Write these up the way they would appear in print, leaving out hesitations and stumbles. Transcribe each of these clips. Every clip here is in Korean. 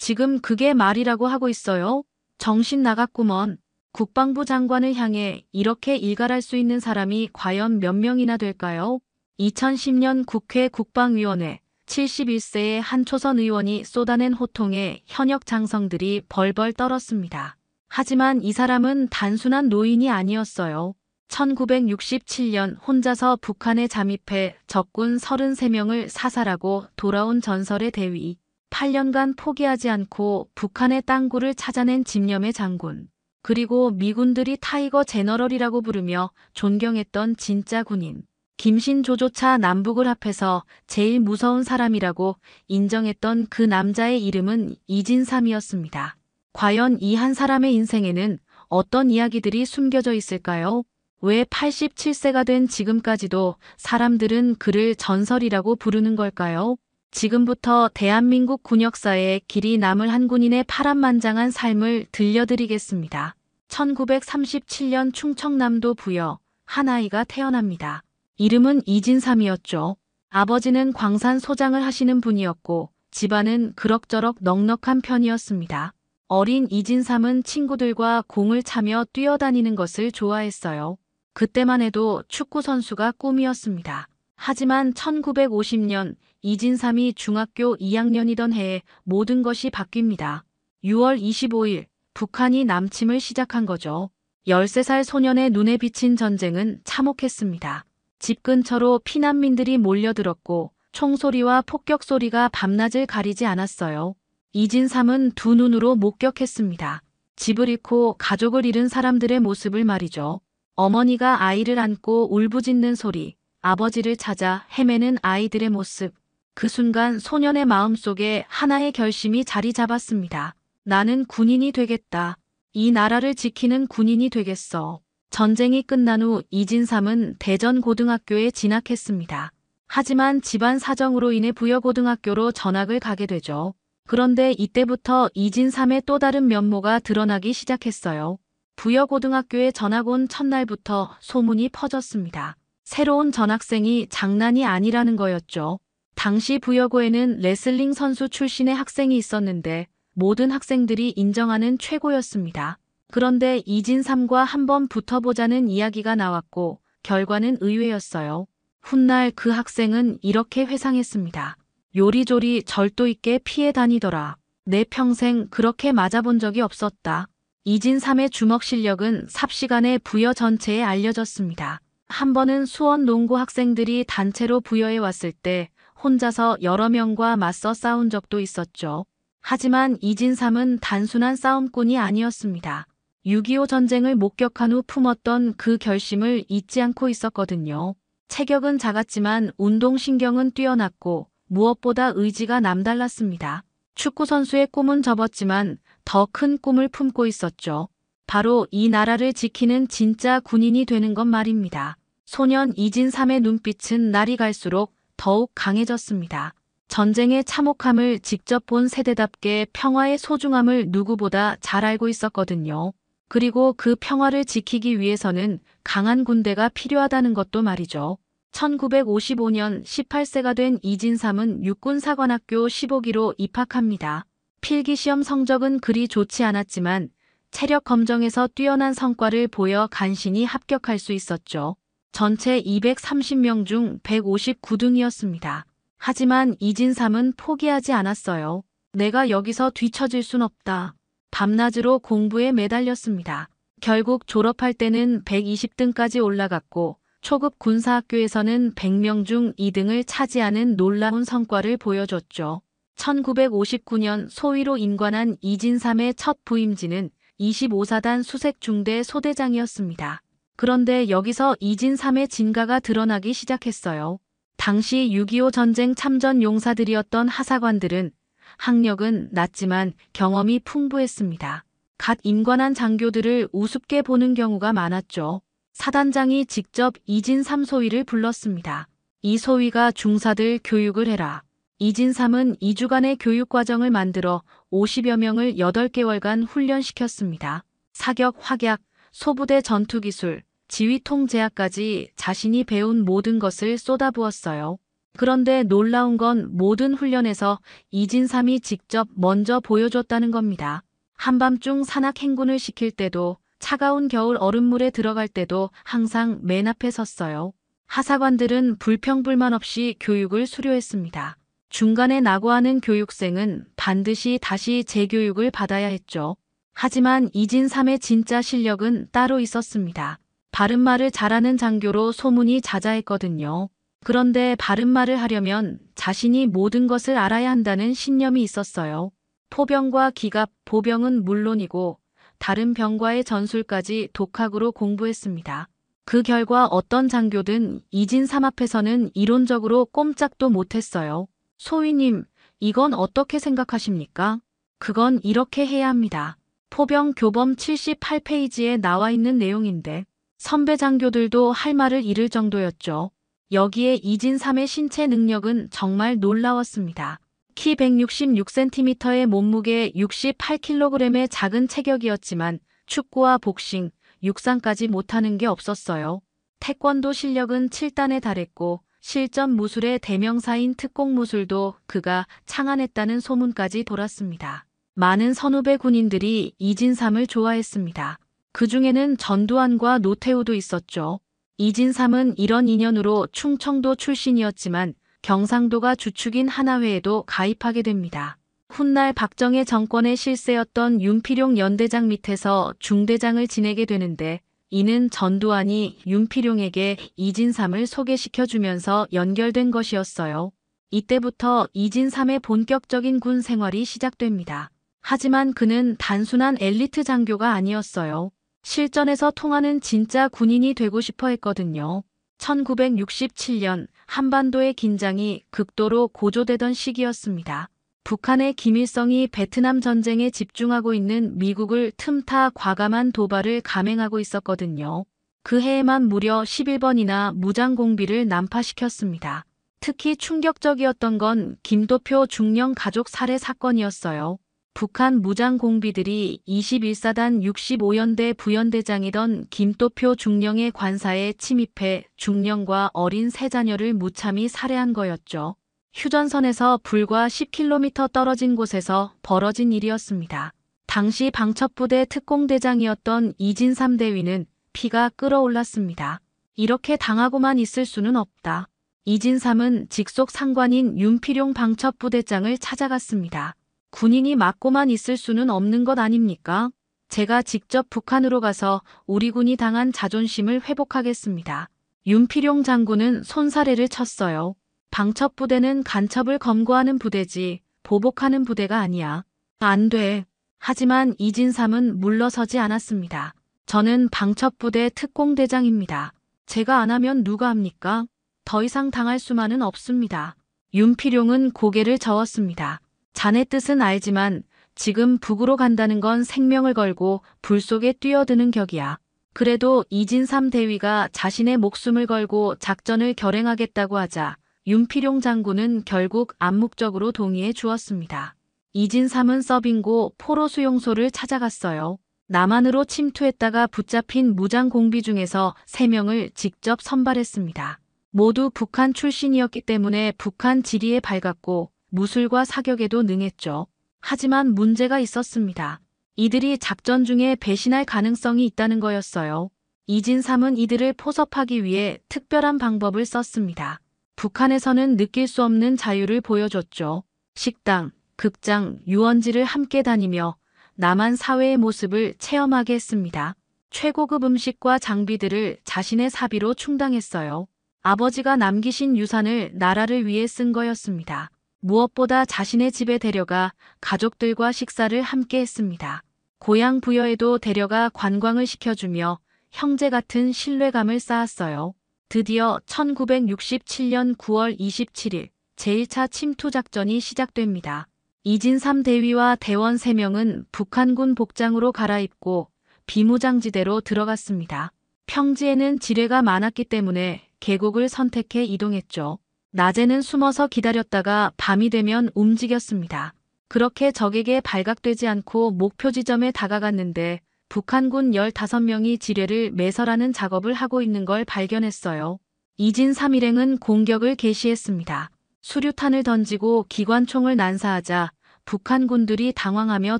지금 그게 말이라고 하고 있어요? 정신 나갔구먼. 국방부 장관을 향해 이렇게 일갈할 수 있는 사람이 과연 몇 명이나 될까요? 2010년 국회 국방위원회 71세의 한 초선 의원이 쏟아낸 호통에 현역 장성들이 벌벌 떨었습니다. 하지만 이 사람은 단순한 노인이 아니었어요. 1967년 혼자서 북한에 잠입해 적군 33명을 사살하고 돌아온 전설의 대위. 8년간 포기하지 않고 북한의 땅굴을 찾아낸 집념의 장군. 그리고 미군들이 타이거 제너럴이라고 부르며 존경했던 진짜 군인. 김신조조차 남북을 합해서 제일 무서운 사람이라고 인정했던 그 남자의 이름은 이진삼이었습니다. 과연 이 한 사람의 인생에는 어떤 이야기들이 숨겨져 있을까요? 왜 87세가 된 지금까지도 사람들은 그를 전설이라고 부르는 걸까요? 지금부터 대한민국 군 역사에 길이 남을 한 군인의 파란만장한 삶을 들려드리겠습니다. 1937년 충청남도 부여 한 아이가 태어납니다. 이름은 이진삼이었죠. 아버지는 광산 소장을 하시는 분이었고 집안은 그럭저럭 넉넉한 편이었습니다. 어린 이진삼은 친구들과 공을 차며 뛰어다니는 것을 좋아했어요. 그때만 해도 축구 선수가 꿈이었습니다. 하지만 1950년 이진삼이 중학교 2학년이던 해에 모든 것이 바뀝니다. 6월 25일 북한이 남침을 시작한 거죠. 13살 소년의 눈에 비친 전쟁은 참혹했습니다. 집 근처로 피난민들이 몰려들었고 총소리와 폭격소리가 밤낮을 가리지 않았어요. 이진삼은 두 눈으로 목격했습니다. 집을 잃고 가족을 잃은 사람들의 모습을 말이죠. 어머니가 아이를 안고 울부짖는 소리, 아버지를 찾아 헤매는 아이들의 모습. 그 순간 소년의 마음속에 하나의 결심이 자리 잡았습니다. 나는 군인이 되겠다. 이 나라를 지키는 군인이 되겠어. 전쟁이 끝난 후 이진삼은 대전고등학교에 진학했습니다. 하지만 집안 사정으로 인해 부여고등학교로 전학을 가게 되죠. 그런데 이때부터 이진삼의 또 다른 면모가 드러나기 시작했어요. 부여고등학교에 전학 온 첫날부터 소문이 퍼졌습니다. 새로운 전학생이 장난이 아니라는 거였죠. 당시 부여고에는 레슬링 선수 출신의 학생이 있었는데 모든 학생들이 인정하는 최고였습니다. 그런데 이진삼과 한번 붙어보자는 이야기가 나왔고 결과는 의외였어요. 훗날 그 학생은 이렇게 회상했습니다. 요리조리 절도 있게 피해 다니더라. 내 평생 그렇게 맞아본 적이 없었다. 이진삼의 주먹 실력은 삽시간에 부여 전체에 알려졌습니다. 한 번은 수원 농고 학생들이 단체로 부여에 왔을 때 혼자서 여러 명과 맞서 싸운 적도 있었죠. 하지만 이진삼은 단순한 싸움꾼이 아니었습니다. 6.25 전쟁을 목격한 후 품었던 그 결심을 잊지 않고 있었거든요. 체격은 작았지만 운동신경은 뛰어났고 무엇보다 의지가 남달랐습니다. 축구선수의 꿈은 접었지만 더 큰 꿈을 품고 있었죠. 바로 이 나라를 지키는 진짜 군인이 되는 것 말입니다. 소년 이진삼의 눈빛은 날이 갈수록 더욱 강해졌습니다. 전쟁의 참혹함을 직접 본 세대답게 평화의 소중함을 누구보다 잘 알고 있었거든요. 그리고 그 평화를 지키기 위해서는 강한 군대가 필요하다는 것도 말이죠. 1955년 18세가 된 이진삼은 육군사관학교 15기로 입학합니다. 필기시험 성적은 그리 좋지 않았지만 체력 검정에서 뛰어난 성과를 보여 간신히 합격할 수 있었죠. 전체 230명 중 159등이었습니다. 하지만 이진삼은 포기하지 않았어요. 내가 여기서 뒤처질 순 없다. 밤낮으로 공부에 매달렸습니다. 결국 졸업할 때는 120등까지 올라갔고 초급 군사학교에서는 100명 중 2등을 차지하는 놀라운 성과를 보여줬죠. 1959년 소위로 임관한 이진삼의 첫 부임지는 25사단 수색중대 소대장이었습니다. 그런데 여기서 이진삼의 진가가 드러나기 시작했어요. 당시 6.25 전쟁 참전 용사들이었던 하사관들은 학력은 낮지만 경험이 풍부했습니다. 갓 임관한 장교들을 우습게 보는 경우가 많았죠. 사단장이 직접 이진삼 소위를 불렀습니다. 이 소위가 중사들 교육을 해라. 이진삼은 2주간의 교육과정을 만들어 50여 명을 8개월간 훈련시켰습니다. 사격, 확약, 소부대 전투기술, 지휘통 제압까지 자신이 배운 모든 것을 쏟아부었어요. 그런데 놀라운 건 모든 훈련에서 이진삼이 직접 먼저 보여줬다는 겁니다. 한밤중 산악 행군을 시킬 때도 차가운 겨울 얼음물에 들어갈 때도 항상 맨 앞에 섰어요. 하사관들은 불평불만 없이 교육을 수료했습니다. 중간에 낙오하는 교육생은 반드시 다시 재교육을 받아야 했죠. 하지만 이진삼의 진짜 실력은 따로 있었습니다. 바른말을 잘하는 장교로 소문이 자자했거든요. 그런데 바른말을 하려면 자신이 모든 것을 알아야 한다는 신념이 있었어요. 포병과 기갑, 보병은 물론이고 다른 병과의 전술까지 독학으로 공부했습니다. 그 결과 어떤 장교든 이진삼 앞에서는 이론적으로 꼼짝도 못했어요. 소위님, 이건 어떻게 생각하십니까? 그건 이렇게 해야 합니다. 포병 교범 78페이지에 나와 있는 내용인데 선배 장교들도 할 말을 잃을 정도였죠. 여기에 이진삼의 신체 능력은 정말 놀라웠습니다. 키 166cm의 몸무게 68kg의 작은 체격이었지만 축구와 복싱, 육상까지 못하는 게 없었어요. 태권도 실력은 7단에 달했고 실전 무술의 대명사인 특공 무술도 그가 창안했다는 소문까지 돌았습니다. 많은 선후배 군인들이 이진삼을 좋아했습니다. 그 중에는 전두환과 노태우도 있었죠. 이진삼은 이런 인연으로 충청도 출신이었지만 경상도가 주축인 하나회에도 가입하게 됩니다. 훗날 박정희 정권의 실세였던 윤필용 연대장 밑에서 중대장을 지내게 되는데 이는 전두환이 윤필용에게 이진삼을 소개시켜주면서 연결된 것이었어요. 이때부터 이진삼의 본격적인 군 생활이 시작됩니다. 하지만 그는 단순한 엘리트 장교가 아니었어요. 실전에서 통하는 진짜 군인이 되고 싶어 했거든요. 1967년 한반도의 긴장이 극도로 고조되던 시기였습니다. 북한의 김일성이 베트남 전쟁에 집중하고 있는 미국을 틈타 과감한 도발을 감행하고 있었거든요. 그 해에만 무려 11번이나 무장공비를 난파시켰습니다. 특히 충격적이었던 건 김도표 중령 가족 살해 사건이었어요. 북한 무장공비들이 21사단 65연대 부연대장이던 김도표 중령의 관사에 침입해 중령과 어린 세 자녀를 무참히 살해한 거였죠. 휴전선에서 불과 10km 떨어진 곳에서 벌어진 일이었습니다. 당시 방첩부대 특공대장이었던 이진삼 대위는 피가 끓어올랐습니다. 이렇게 당하고만 있을 수는 없다. 이진삼은 직속 상관인 윤필용 방첩부대장을 찾아갔습니다. 군인이 맞고만 있을 수는 없는 것 아닙니까? 제가 직접 북한으로 가서 우리 군이 당한 자존심을 회복하겠습니다. 윤필용 장군은 손사래를 쳤어요. 방첩부대는 간첩을 검거하는 부대지 보복하는 부대가 아니야. 안 돼. 하지만 이진삼은 물러서지 않았습니다. 저는 방첩부대 특공대장입니다. 제가 안 하면 누가 합니까? 더 이상 당할 수만은 없습니다. 윤필용은 고개를 저었습니다. 자네 뜻은 알지만 지금 북으로 간다는 건 생명을 걸고 불 속에 뛰어드는 격이야. 그래도 이진삼 대위가 자신의 목숨을 걸고 작전을 결행하겠다고 하자 윤필용 장군은 결국 암묵적으로 동의해 주었습니다. 이진삼은 서빙고 포로 수용소를 찾아갔어요. 남한으로 침투했다가 붙잡힌 무장공비 중에서 3명을 직접 선발했습니다. 모두 북한 출신이었기 때문에 북한 지리에 밝았고 무술과 사격에도 능했죠. 하지만 문제가 있었습니다. 이들이 작전 중에 배신할 가능성이 있다는 거였어요. 이진삼은 이들을 포섭하기 위해 특별한 방법을 썼습니다. 북한에서는 느낄 수 없는 자유를 보여줬죠. 식당, 극장, 유원지를 함께 다니며 남한 사회의 모습을 체험하게 했습니다. 최고급 음식과 장비들을 자신의 사비로 충당했어요. 아버지가 남기신 유산을 나라를 위해 쓴 거였습니다. 무엇보다 자신의 집에 데려가 가족들과 식사를 함께 했습니다. 고향 부여에도 데려가 관광을 시켜주며 형제 같은 신뢰감을 쌓았어요. 드디어 1967년 9월 27일 제1차 침투 작전이 시작됩니다. 이진삼 대위와 대원 3명은 북한군 복장으로 갈아입고 비무장지대로 들어갔습니다. 평지에는 지뢰가 많았기 때문에 계곡을 선택해 이동했죠. 낮에는 숨어서 기다렸다가 밤이 되면 움직였습니다. 그렇게 적에게 발각되지 않고 목표 지점에 다가갔는데 북한군 15명이 지뢰를 매설하는 작업을 하고 있는 걸 발견했어요. 이진삼 일행은 공격을 개시했습니다. 수류탄을 던지고 기관총을 난사하자 북한군들이 당황하며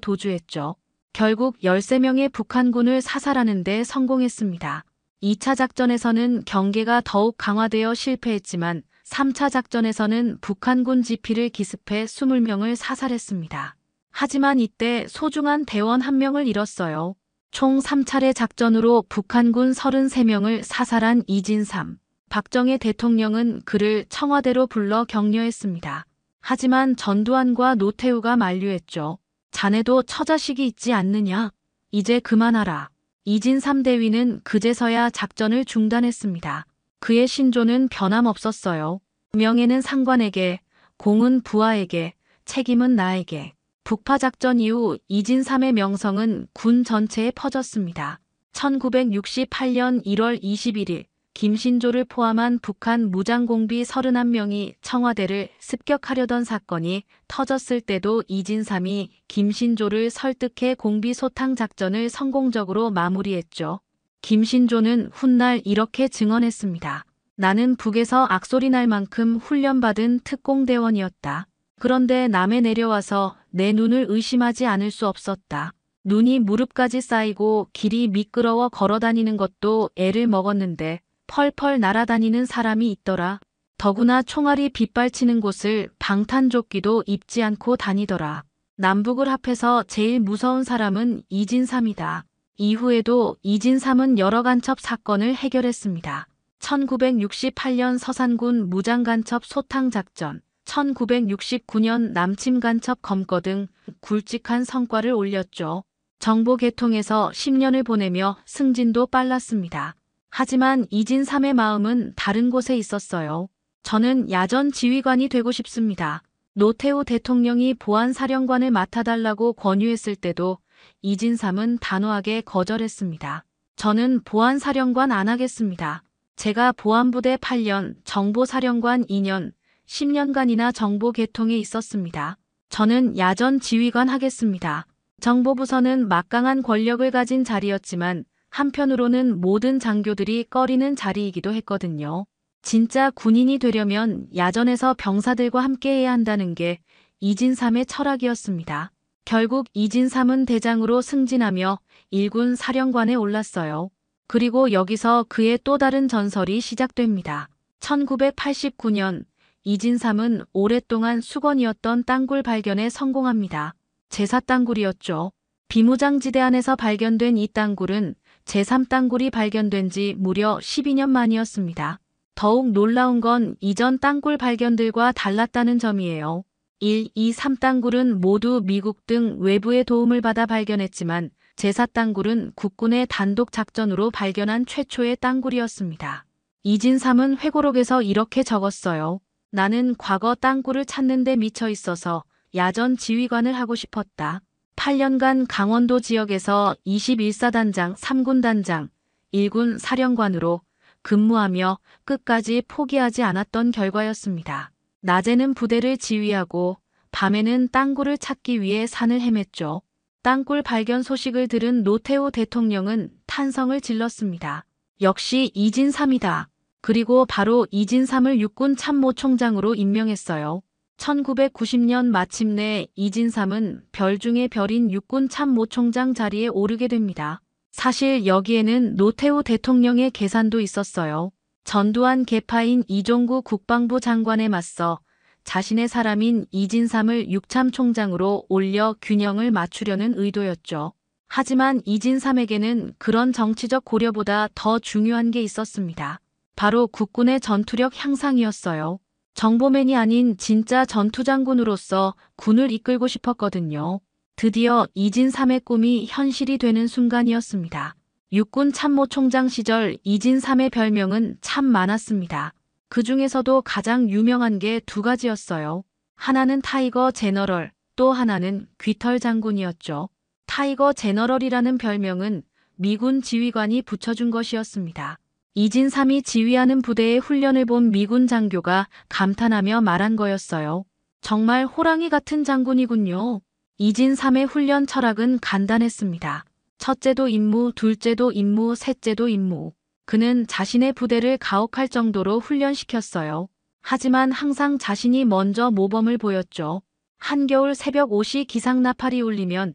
도주했죠. 결국 13명의 북한군을 사살하는 데 성공했습니다. 2차 작전에서는 경계가 더욱 강화되어 실패했지만 3차 작전에서는 북한군 지피를 기습해 20명을 사살했습니다. 하지만 이때 소중한 대원 1명을 잃었어요. 총 3차례 작전으로 북한군 33명을 사살한 이진삼. 박정희 대통령은 그를 청와대로 불러 격려했습니다. 하지만 전두환과 노태우가 만류했죠. 자네도 처자식이 있지 않느냐? 이제 그만하라. 이진삼 대위는 그제서야 작전을 중단했습니다. 그의 신조는 변함없었어요. 명예는 상관에게, 공은 부하에게, 책임은 나에게. 북파작전 이후 이진삼의 명성은 군 전체에 퍼졌습니다. 1968년 1월 21일 김신조를 포함한 북한 무장공비 31명이 청와대를 습격하려던 사건이 터졌을 때도 이진삼이 김신조를 설득해 공비 소탕 작전을 성공적으로 마무리했죠. 김신조는 훗날 이렇게 증언했습니다. 나는 북에서 악소리 날 만큼 훈련받은 특공대원이었다. 그런데 남에 내려와서 내 눈을 의심하지 않을 수 없었다. 눈이 무릎까지 쌓이고 길이 미끄러워 걸어다니는 것도 애를 먹었는데 펄펄 날아다니는 사람이 있더라. 더구나 총알이 빗발치는 곳을 방탄조끼도 입지 않고 다니더라. 남북을 합해서 제일 무서운 사람은 이진삼이다. 이후에도 이진삼은 여러 간첩 사건을 해결했습니다. 1968년 서산군 무장간첩 소탕작전, 1969년 남침간첩 검거 등 굵직한 성과를 올렸죠. 정보 개통에서 10년을 보내며 승진도 빨랐습니다. 하지만 이진삼의 마음은 다른 곳에 있었어요. 저는 야전 지휘관이 되고 싶습니다. 노태우 대통령이 보안사령관을 맡아달라고 권유했을 때도 이진삼은 단호하게 거절했습니다. 저는 보안사령관 안 하겠습니다. 제가 보안부대 8년, 정보사령관 2년, 10년간이나 정보 개통에 있었습니다. 저는 야전 지휘관 하겠습니다. 정보부서는 막강한 권력을 가진 자리였지만 한편으로는 모든 장교들이 꺼리는 자리이기도 했거든요. 진짜 군인이 되려면 야전에서 병사들과 함께해야 한다는 게 이진삼의 철학이었습니다. 결국 이진삼은 대장으로 승진하며 1군 사령관에 올랐어요. 그리고 여기서 그의 또 다른 전설이 시작됩니다. 1989년 이진삼은 오랫동안 수건이었던 땅굴 발견에 성공합니다. 제4땅굴이었죠. 비무장지대 안에서 발견된 이 땅굴은 제3땅굴이 발견된 지 무려 12년 만이었습니다. 더욱 놀라운 건 이전 땅굴 발견들과 달랐다는 점이에요. 1, 2, 3땅굴은 모두 미국 등 외부의 도움을 받아 발견했지만 제4땅굴은 국군의 단독 작전으로 발견한 최초의 땅굴이었습니다. 이진삼은 회고록에서 이렇게 적었어요. 나는 과거 땅굴을 찾는 데 미쳐 있어서 야전 지휘관을 하고 싶었다. 8년간 강원도 지역에서 21사단장, 3군단장, 1군 사령관으로 근무하며 끝까지 포기하지 않았던 결과였습니다. 낮에는 부대를 지휘하고 밤에는 땅굴을 찾기 위해 산을 헤맸죠. 땅굴 발견 소식을 들은 노태우 대통령은 탄성을 질렀습니다. 역시 이진삼이다. 그리고 바로 이진삼을 육군 참모총장으로 임명했어요. 1990년 마침내 이진삼은 별 중에 별인 육군 참모총장 자리에 오르게 됩니다. 사실 여기에는 노태우 대통령의 계산도 있었어요. 전두환 계파인 이종구 국방부 장관에 맞서 자신의 사람인 이진삼을 육참총장으로 올려 균형을 맞추려는 의도였죠. 하지만 이진삼에게는 그런 정치적 고려보다 더 중요한 게 있었습니다. 바로 국군의 전투력 향상이었어요. 정보맨이 아닌 진짜 전투장군으로서 군을 이끌고 싶었거든요. 드디어 이진삼의 꿈이 현실이 되는 순간이었습니다. 육군 참모총장 시절 이진삼의 별명은 참 많았습니다. 그 중에서도 가장 유명한 게 두 가지였어요. 하나는 타이거 제너럴, 또 하나는 귀털 장군이었죠. 타이거 제너럴이라는 별명은 미군 지휘관이 붙여준 것이었습니다. 이진삼이 지휘하는 부대의 훈련을 본 미군 장교가 감탄하며 말한 거였어요. 정말 호랑이 같은 장군이군요. 이진삼의 훈련 철학은 간단했습니다. 첫째도 임무, 둘째도 임무, 셋째도 임무. 그는 자신의 부대를 가혹할 정도로 훈련시켰어요. 하지만 항상 자신이 먼저 모범을 보였죠. 한겨울 새벽 5시 기상나팔이 울리면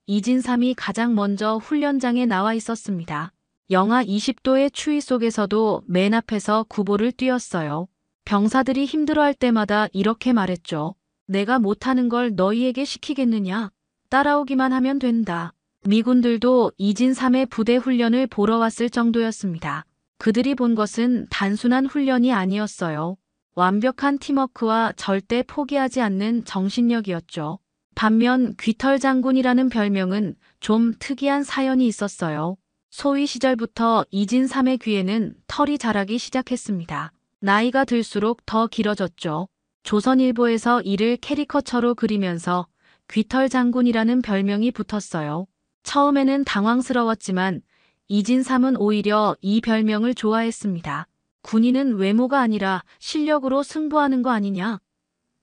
이진삼이 가장 먼저 훈련장에 나와 있었습니다. 영하 20도의 추위 속에서도 맨 앞에서 구보를 뛰었어요. 병사들이 힘들어할 때마다 이렇게 말했죠. 내가 못하는 걸 너희에게 시키겠느냐? 따라오기만 하면 된다. 미군들도 이진삼의 부대 훈련을 보러 왔을 정도였습니다. 그들이 본 것은 단순한 훈련이 아니었어요. 완벽한 팀워크와 절대 포기하지 않는 정신력이었죠. 반면 귀털 장군이라는 별명은 좀 특이한 사연이 있었어요. 소위 시절부터 이진삼의 귀에는 털이 자라기 시작했습니다. 나이가 들수록 더 길어졌죠. 조선일보에서 이를 캐리커처로 그리면서 귀털 장군이라는 별명이 붙었어요. 처음에는 당황스러웠지만 이진삼은 오히려 이 별명을 좋아했습니다. 군인은 외모가 아니라 실력으로 승부하는 거 아니냐?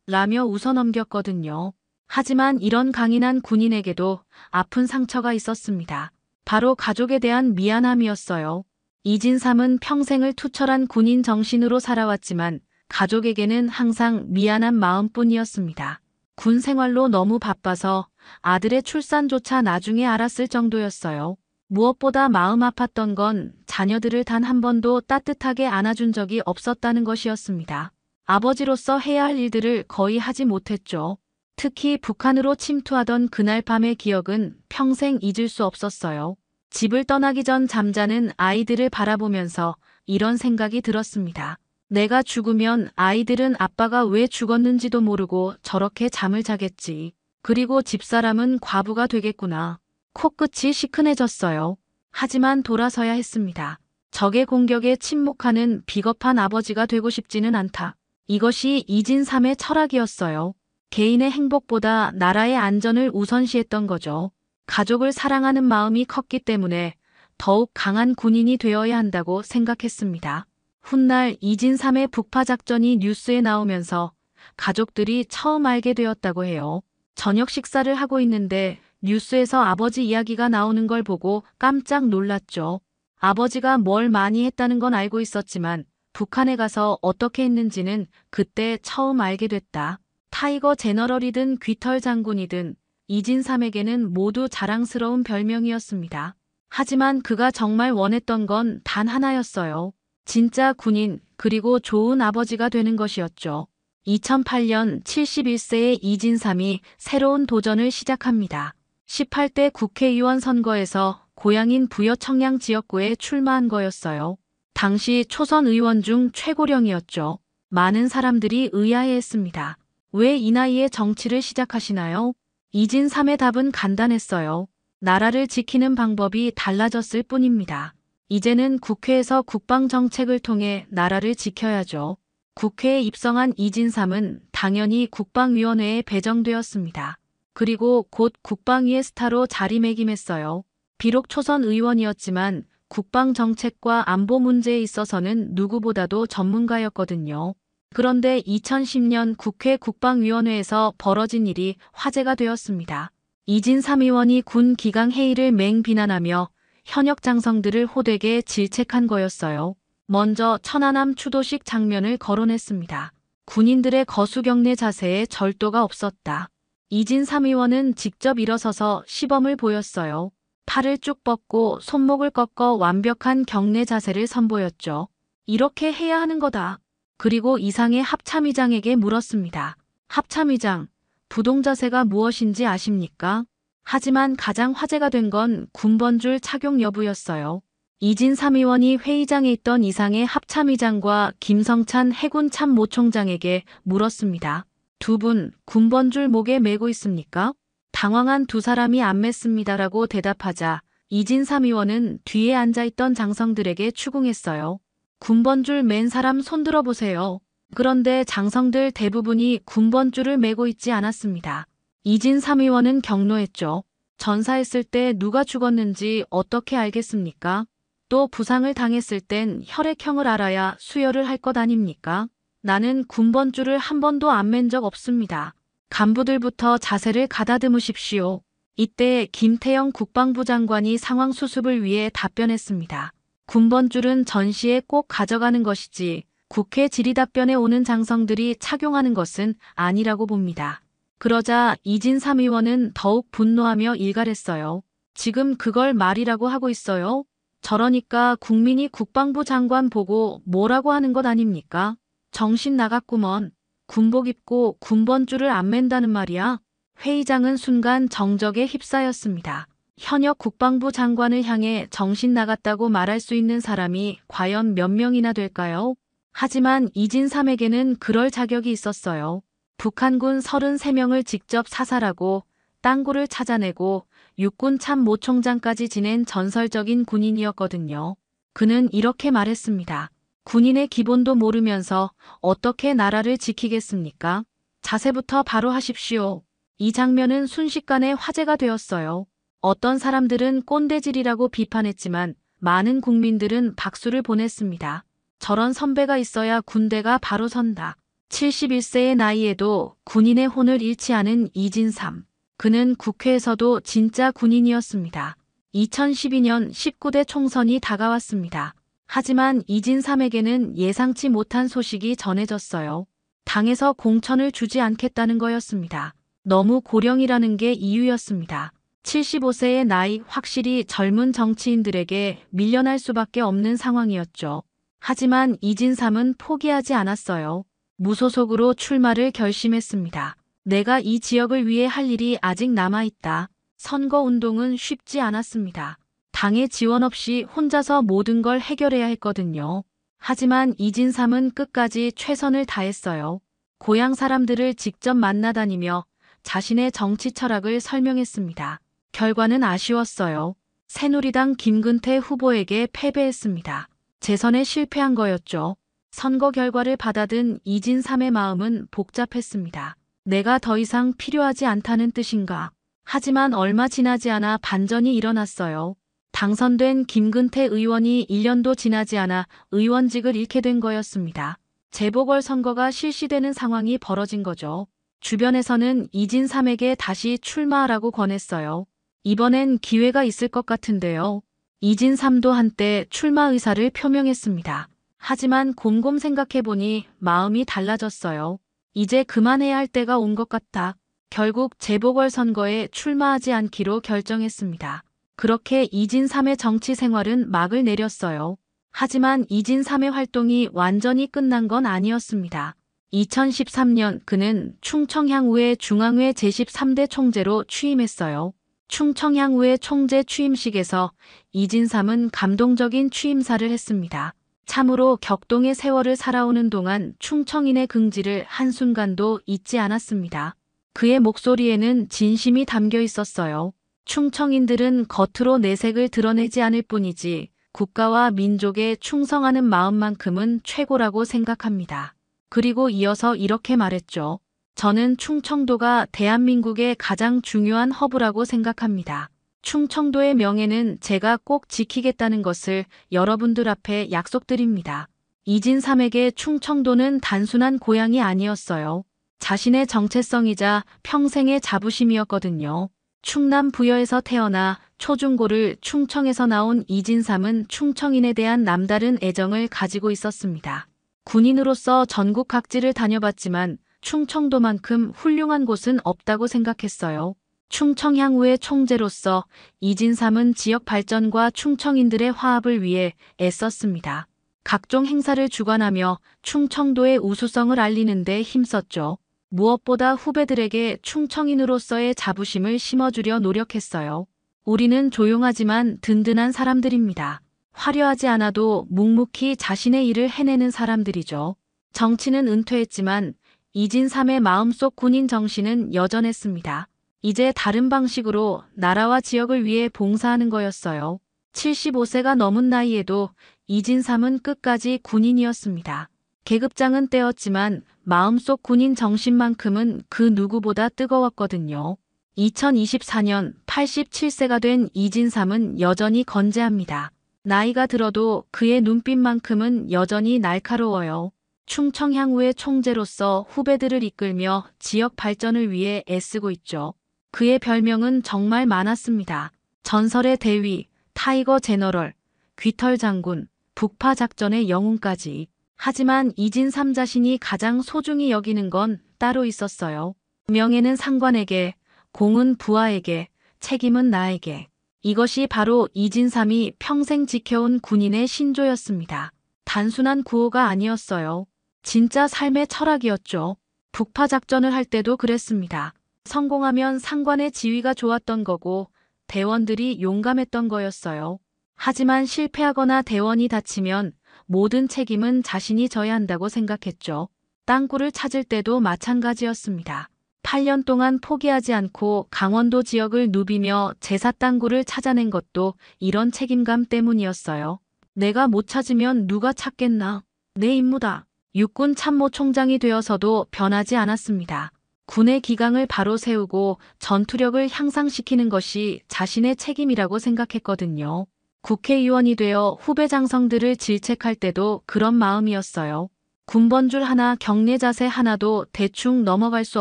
라며 웃어넘겼거든요. 하지만 이런 강인한 군인에게도 아픈 상처가 있었습니다. 바로 가족에 대한 미안함이었어요. 이진삼은 평생을 투철한 군인 정신으로 살아왔지만 가족에게는 항상 미안한 마음뿐이었습니다. 군 생활로 너무 바빠서 아들의 출산조차 나중에 알았을 정도였어요. 무엇보다 마음 아팠던 건 자녀들을 단 한 번도 따뜻하게 안아준 적이 없었다는 것이었습니다. 아버지로서 해야 할 일들을 거의 하지 못했죠. 특히 북한으로 침투하던 그날 밤의 기억은 평생 잊을 수 없었어요. 집을 떠나기 전 잠자는 아이들을 바라보면서 이런 생각이 들었습니다. 내가 죽으면 아이들은 아빠가 왜 죽었는지도 모르고 저렇게 잠을 자겠지. 그리고 집사람은 과부가 되겠구나. 코끝이 시큰해졌어요. 하지만 돌아서야 했습니다. 적의 공격에 침묵하는 비겁한 아버지가 되고 싶지는 않다. 이것이 이진삼의 철학이었어요. 개인의 행복보다 나라의 안전을 우선시했던 거죠. 가족을 사랑하는 마음이 컸기 때문에 더욱 강한 군인이 되어야 한다고 생각했습니다. 훗날 이진삼의 북파작전이 뉴스에 나오면서 가족들이 처음 알게 되었다고 해요. 저녁 식사를 하고 있는데 뉴스에서 아버지 이야기가 나오는 걸 보고 깜짝 놀랐죠. 아버지가 뭘 많이 했다는 건 알고 있었지만 북한에 가서 어떻게 했는지는 그때 처음 알게 됐다. 타이거 제너럴이든 귀털 장군이든 이진삼에게는 모두 자랑스러운 별명이었습니다. 하지만 그가 정말 원했던 건 단 하나였어요. 진짜 군인, 그리고 좋은 아버지가 되는 것이었죠. 2008년 71세의 이진삼이 새로운 도전을 시작합니다. 18대 국회의원 선거에서 고향인 부여청량 지역구에 출마한 거였어요. 당시 초선 의원 중 최고령이었죠. 많은 사람들이 의아해했습니다. 왜 이 나이에 정치를 시작하시나요? 이진삼의 답은 간단했어요. 나라를 지키는 방법이 달라졌을 뿐입니다. 이제는 국회에서 국방정책을 통해 나라를 지켜야죠. 국회에 입성한 이진삼은 당연히 국방위원회에 배정되었습니다. 그리고 곧 국방위의 스타로 자리매김했어요. 비록 초선 의원이었지만 국방정책과 안보 문제에 있어서는 누구보다도 전문가였거든요. 그런데 2010년 국회 국방위원회에서 벌어진 일이 화제가 되었습니다. 이진삼 의원이 군 기강회의를 맹비난하며 현역 장성들을 호되게 질책한 거였어요. 먼저 천안함 추도식 장면을 거론했습니다. 군인들의 거수경례 자세에 절도가 없었다. 이진삼 의원은 직접 일어서서 시범을 보였어요. 팔을 쭉 뻗고 손목을 꺾어 완벽한 경례 자세를 선보였죠. 이렇게 해야 하는 거다. 그리고 이상의 합참의장에게 물었습니다. 합참의장, 부동자세가 무엇인지 아십니까? 하지만 가장 화제가 된 건 군번줄 착용 여부였어요. 이진삼 의원이 회의장에 있던 이상의 합참의장과 김성찬 해군 참모총장에게 물었습니다. 두 분 군번줄 목에 메고 있습니까? 당황한 두 사람이 안 맸습니다라고 대답하자 이진삼 의원은 뒤에 앉아있던 장성들에게 추궁했어요. 군번줄 맨 사람 손들어 보세요. 그런데 장성들 대부분이 군번줄을 메고 있지 않았습니다. 이진삼 의원은 경로했죠. 전사했을 때 누가 죽었는지 어떻게 알겠습니까? 또 부상을 당했을 땐 혈액형을 알아야 수혈을 할 것 아닙니까? 나는 군번줄을 한 번도 안 맨 적 없습니다. 간부들부터 자세를 가다듬으십시오. 이때 김태영 국방부 장관이 상황 수습을 위해 답변했습니다. 군번줄은 전시에 꼭 가져가는 것이지 국회 질의답변에 오는 장성들이 착용하는 것은 아니라고 봅니다. 그러자 이진삼 의원은 더욱 분노하며 일갈했어요. 지금 그걸 말이라고 하고 있어요? 저러니까 국민이 국방부 장관 보고 뭐라고 하는 것 아닙니까? 정신 나갔구먼. 군복 입고 군번줄을 안 맨다는 말이야. 회의장은 순간 정적에 휩싸였습니다. 현역 국방부 장관을 향해 정신 나갔다고 말할 수 있는 사람이 과연 몇 명이나 될까요? 하지만 이진삼에게는 그럴 자격이 있었어요. 북한군 33명을 직접 사살하고 땅굴을 찾아내고 육군 참모총장까지 지낸 전설적인 군인이었거든요. 그는 이렇게 말했습니다. 군인의 기본도 모르면서 어떻게 나라를 지키겠습니까? 자세부터 바로 하십시오. 이 장면은 순식간에 화제가 되었어요. 어떤 사람들은 꼰대질이라고 비판했지만 많은 국민들은 박수를 보냈습니다. 저런 선배가 있어야 군대가 바로 선다. 71세의 나이에도 군인의 혼을 잃지 않은 이진삼. 그는 국회에서도 진짜 군인이었습니다. 2012년 19대 총선이 다가왔습니다. 하지만 이진삼에게는 예상치 못한 소식이 전해졌어요. 당에서 공천을 주지 않겠다는 거였습니다. 너무 고령이라는 게 이유였습니다. 75세의 나이 확실히 젊은 정치인들에게 밀려날 수밖에 없는 상황이었죠. 하지만 이진삼은 포기하지 않았어요. 무소속으로 출마를 결심했습니다. 내가 이 지역을 위해 할 일이 아직 남아있다. 선거운동은 쉽지 않았습니다. 당의 지원 없이 혼자서 모든 걸 해결해야 했거든요. 하지만 이진삼은 끝까지 최선을 다했어요. 고향 사람들을 직접 만나다니며 자신의 정치 철학을 설명했습니다. 결과는 아쉬웠어요. 새누리당 김근태 후보에게 패배했습니다. 재선에 실패한 거였죠. 선거 결과를 받아든 이진삼의 마음은 복잡했습니다. 내가 더 이상 필요하지 않다는 뜻인가. 하지만 얼마 지나지 않아 반전이 일어났어요. 당선된 김근태 의원이 1년도 지나지 않아 의원직을 잃게 된 거였습니다. 재보궐선거가 실시되는 상황이 벌어진 거죠. 주변에서는 이진삼에게 다시 출마하라고 권했어요. 이번엔 기회가 있을 것 같은데요. 이진삼도 한때 출마 의사를 표명했습니다. 하지만 곰곰 생각해보니 마음이 달라졌어요. 이제 그만해야 할 때가 온 것 같다. 결국 재보궐선거에 출마하지 않기로 결정했습니다. 그렇게 이진삼의 정치 생활은 막을 내렸어요. 하지만 이진삼의 활동이 완전히 끝난 건 아니었습니다. 2013년 그는 충청향후회 중앙회 제13대 총재로 취임했어요. 충청향후회 총재 취임식에서 이진삼은 감동적인 취임사를 했습니다. 참으로 격동의 세월을 살아오는 동안 충청인의 긍지를 한순간도 잊지 않았습니다. 그의 목소리에는 진심이 담겨 있었어요. 충청인들은 겉으로 내색을 드러내지 않을 뿐이지 국가와 민족에 충성하는 마음만큼은 최고라고 생각합니다. 그리고 이어서 이렇게 말했죠. 저는 충청도가 대한민국의 가장 중요한 허브라고 생각합니다. 충청도의 명예는 제가 꼭 지키겠다는 것을 여러분들 앞에 약속드립니다. 이진삼에게 충청도는 단순한 고향이 아니었어요. 자신의 정체성이자 평생의 자부심이었거든요. 충남 부여에서 태어나 초중고를 충청에서 나온 이진삼은 충청인에 대한 남다른 애정을 가지고 있었습니다. 군인으로서 전국 각지를 다녀봤지만 충청도만큼 훌륭한 곳은 없다고 생각했어요. 충청향후회 총재로서 이진삼은 지역 발전과 충청인들의 화합을 위해 애썼습니다. 각종 행사를 주관하며 충청도의 우수성을 알리는 데 힘썼죠. 무엇보다 후배들에게 충청인으로서의 자부심을 심어주려 노력했어요. 우리는 조용하지만 든든한 사람들입니다. 화려하지 않아도 묵묵히 자신의 일을 해내는 사람들이죠. 정치는 은퇴했지만 이진삼의 마음속 군인 정신은 여전했습니다. 이제 다른 방식으로 나라와 지역을 위해 봉사하는 거였어요. 75세가 넘은 나이에도 이진삼은 끝까지 군인이었습니다. 계급장은 떼었지만 마음속 군인 정신만큼은 그 누구보다 뜨거웠거든요. 2024년 87세가 된 이진삼은 여전히 건재합니다. 나이가 들어도 그의 눈빛만큼은 여전히 날카로워요. 충청향후회 총재로서 후배들을 이끌며 지역 발전을 위해 애쓰고 있죠. 그의 별명은 정말 많았습니다. 전설의 대위, 타이거 제너럴, 귀털 장군, 북파 작전의 영웅까지. 하지만 이진삼 자신이 가장 소중히 여기는 건 따로 있었어요. 명예는 상관에게, 공은 부하에게, 책임은 나에게. 이것이 바로 이진삼이 평생 지켜온 군인의 신조였습니다. 단순한 구호가 아니었어요. 진짜 삶의 철학이었죠. 북파 작전을 할 때도 그랬습니다. 성공하면 상관의 지위가 좋았던 거고 대원들이 용감했던 거였어요. 하지만 실패하거나 대원이 다치면 모든 책임은 자신이 져야 한다고 생각했죠. 땅굴을 찾을 때도 마찬가지였습니다. 8년 동안 포기하지 않고 강원도 지역을 누비며 제사 땅굴을 찾아낸 것도 이런 책임감 때문이었어요. 내가 못 찾으면 누가 찾겠나? 내 임무다. 육군 참모총장이 되어서도 변하지 않았습니다. 군의 기강을 바로 세우고 전투력을 향상시키는 것이 자신의 책임이라고 생각했거든요. 국회의원이 되어 후배 장성들을 질책할 때도 그런 마음이었어요. 군번줄 하나, 경례 자세 하나도 대충 넘어갈 수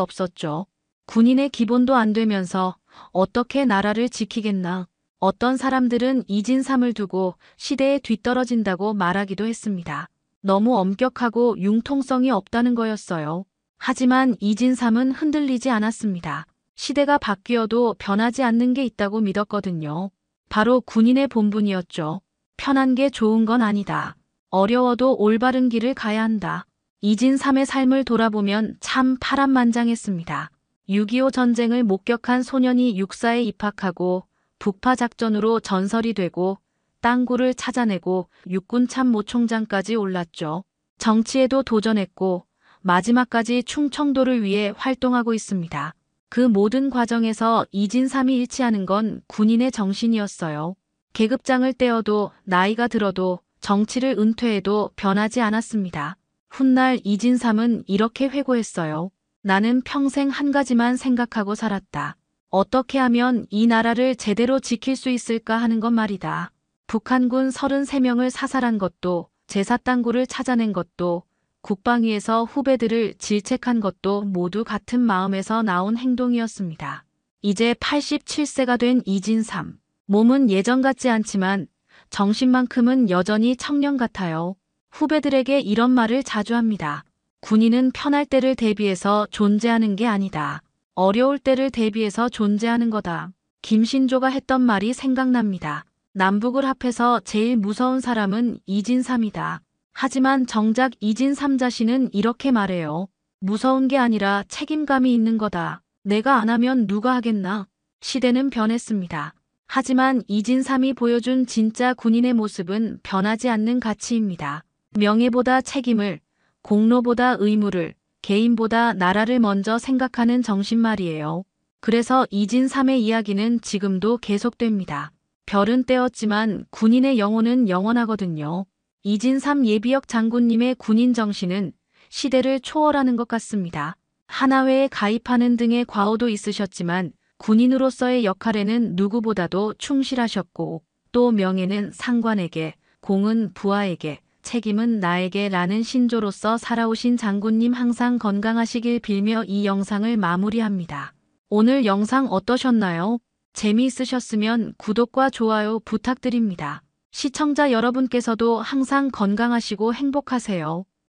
없었죠. 군인의 기본도 안 되면서 어떻게 나라를 지키겠나. 어떤 사람들은 이진삼을 두고 시대에 뒤떨어진다고 말하기도 했습니다. 너무 엄격하고 융통성이 없다는 거였어요. 하지만 이진삼은 흔들리지 않았습니다. 시대가 바뀌어도 변하지 않는 게 있다고 믿었거든요. 바로 군인의 본분이었죠. 편한 게 좋은 건 아니다. 어려워도 올바른 길을 가야 한다. 이진삼의 삶을 돌아보면 참 파란만장했습니다. 6.25 전쟁을 목격한 소년이 육사에 입학하고 북파 작전으로 전설이 되고 땅굴을 찾아내고 육군 참모총장까지 올랐죠. 정치에도 도전했고 마지막까지 충청도를 위해 활동하고 있습니다. 그 모든 과정에서 이진삼이 잃지 않은 건 군인의 정신이었어요. 계급장을 떼어도 나이가 들어도 정치를 은퇴해도 변하지 않았습니다. 훗날 이진삼은 이렇게 회고했어요. 나는 평생 한 가지만 생각하고 살았다. 어떻게 하면 이 나라를 제대로 지킬 수 있을까 하는 것 말이다. 북한군 33명을 사살한 것도, 제사 땅굴을 찾아낸 것도, 국방위에서 후배들을 질책한 것도 모두 같은 마음에서 나온 행동이었습니다. 이제 87세가 된 이진삼. 몸은 예전 같지 않지만 정신만큼은 여전히 청년 같아요. 후배들에게 이런 말을 자주 합니다. 군인은 편할 때를 대비해서 존재하는 게 아니다. 어려울 때를 대비해서 존재하는 거다. 김신조가 했던 말이 생각납니다. 남북을 합해서 제일 무서운 사람은 이진삼이다. 하지만 정작 이진삼 자신은 이렇게 말해요. 무서운 게 아니라 책임감이 있는 거다. 내가 안 하면 누가 하겠나? 시대는 변했습니다. 하지만 이진삼이 보여준 진짜 군인의 모습은 변하지 않는 가치입니다. 명예보다 책임을, 공로보다 의무를, 개인보다 나라를 먼저 생각하는 정신 말이에요. 그래서 이진삼의 이야기는 지금도 계속됩니다. 별은 떼었지만 군인의 영혼은 영원하거든요. 이진삼 예비역 장군님의 군인 정신은 시대를 초월하는 것 같습니다. 하나회에 가입하는 등의 과오도 있으셨지만 군인으로서의 역할에는 누구보다도 충실하셨고 또 명예는 상관에게, 공은 부하에게, 책임은 나에게 라는 신조로서 살아오신 장군님 항상 건강하시길 빌며 이 영상을 마무리합니다. 오늘 영상 어떠셨나요? 재미있으셨으면 구독과 좋아요 부탁드립니다. 시청자 여러분께서도 항상 건강하시고 행복하세요.